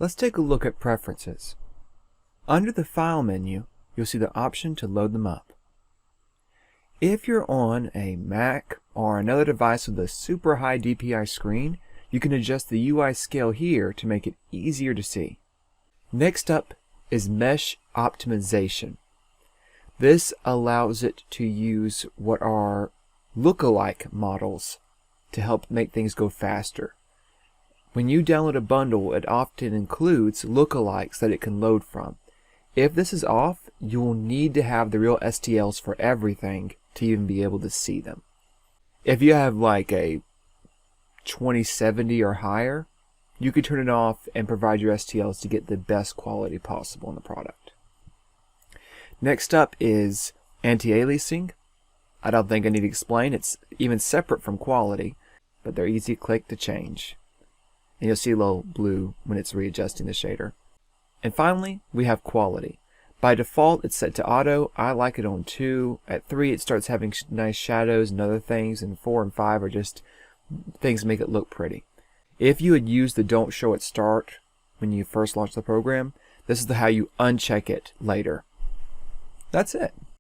Let's take a look at Preferences. Under the File menu, you'll see the option to load them up. If you're on a Mac or another device with a super high DPI screen, you can adjust the UI scale here to make it easier to see. Next up is Mesh Optimization. This allows it to use what are lookalike models to help make things go faster. When you download a bundle, it often includes lookalikes that it can load from. If this is off, you will need to have the real STLs for everything to even be able to see them. If you have like a 2070 or higher, you could turn it off and provide your STLs to get the best quality possible in the product. Next up is anti-aliasing. I don't think I need to explain, it's even separate from quality, but they're easy to click to change. And you'll see a little blue when it's readjusting the shader. And finally, we have quality. By default, it's set to auto. I like it on 2. At 3, it starts having nice shadows and other things, and 4 and 5 are just things that make it look pretty. If you had used the Don't Show at Start when you first launched the program, this is how you uncheck it later. That's it.